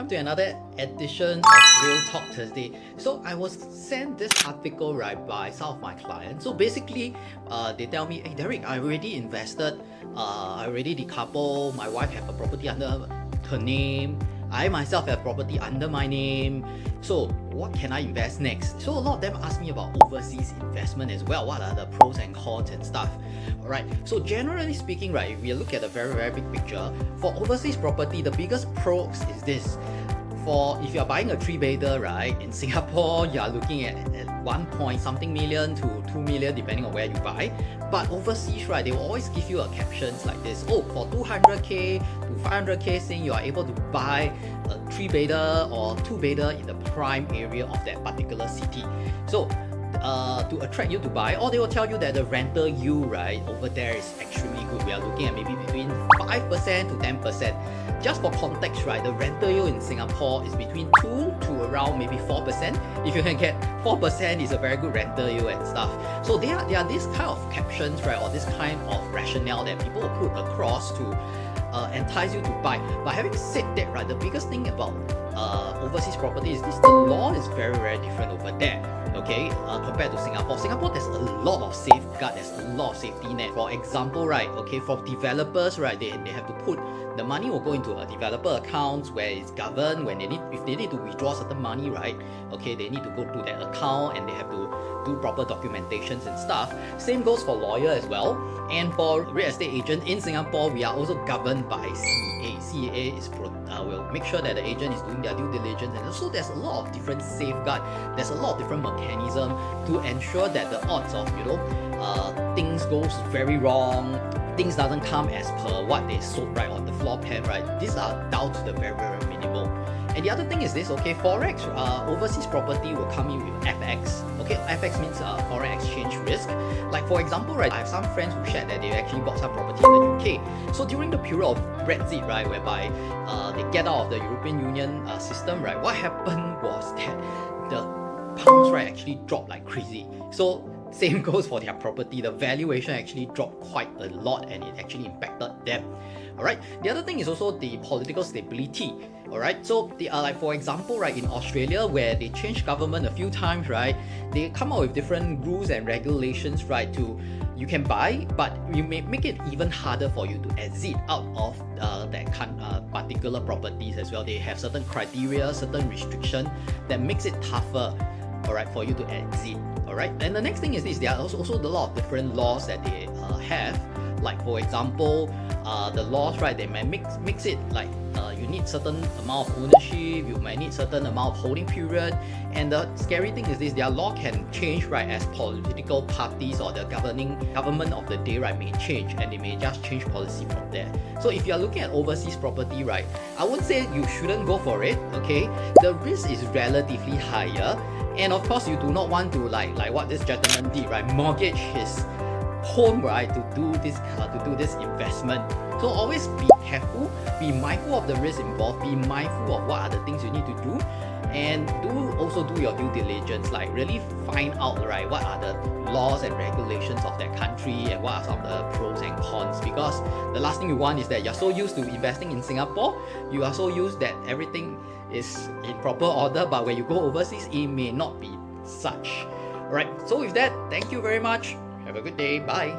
welcome to another edition of Real Talk Thursday. So I was sent this article by some of my clients. So basically, they tell me, hey Derek, I already invested, I already decoupled, my wife have a property under her name, I myself have property under my name. So what can I invest next? So a lot of them ask me about overseas investment as well. What are the pros and cons and stuff? Alright, so generally speaking, if we look at a very big picture, for overseas property, the biggest pros is this. For if you're buying a 3-bedder, in Singapore, you are looking at 1 point something million to 2 million depending on where you buy. But overseas, they will always give you a captions like this. Oh, for 200k to 500k, saying you are able to buy a 3-bedder or 2-bedder in the prime area of that particular city. So to attract you to buy, or they will tell you that the rental yield over there is extremely good. We are looking at maybe between 5% to 10%. Just for context, the rental yield in Singapore is between 2 to around maybe 4%. If you can get 4%, is a very good rental yield and stuff. So there are these kind of captions, or this kind of rationale that people will put across to entice you to buy. But having said that, the biggest thing about overseas property is this: the law is very different over there. Okay, compared to Singapore. Singapore, there's a lot of safeguard, there's a lot of safety net. For example, for developers, they have to put the money will go into a developer accounts where it's governed. When if they need to withdraw certain money, they need to go to that account and they have to do proper documentations and stuff. Same goes for lawyer as well. And for real estate agent in Singapore, we are also governed by CEA. CEA is will make sure that the agent is doing their due diligence, and also there's a lot of different safeguard. There's a lot of different mechanism to ensure that the odds of things goes very wrong, things doesn't come as per what they sold on the floor plan. These are down to the very minimal. And the other thing is this, forex, overseas property will come in with FX. FX means foreign exchange risk. Like for example, I have some friends who shared that they actually bought some property in the UK. So during the period of Brexit, whereby they get out of the European Union system, what happened was that the pounds actually dropped like crazy. So same goes for their property. The valuation actually dropped quite a lot, and it actually impacted them. Alright. The other thing is also the political stability. Alright. So like for example, in Australia, where they changed government a few times, they come out with different rules and regulations, to you can buy, but you may make it even harder for you to exit out of that particular properties as well. They have certain criteria, certain restriction that makes it tougher, for you to exit. And the next thing is this: there are also a lot of different laws that they have. Like for example, the laws, they might mix it like you need certain amount of ownership, you might need certain amount of holding period. And the scary thing is this: their law can change as political parties or the government of the day may change, and they may just change policy from there. So if you are looking at overseas property, I would say you shouldn't go for it. The risk is relatively higher, and of course you do not want to like what this gentleman did, mortgage his home to do this investment. So always be careful, be mindful of the risk involved, be mindful of what are the things you need to do, and also do your due diligence, really find out what are the laws and regulations of that country and what are some of the pros and cons. Because the last thing you want is that you're so used to investing in Singapore, you are so used that everything is in proper order, but when you go overseas, it may not be such. Alright, so with that, thank you very much. Have a good day. Bye.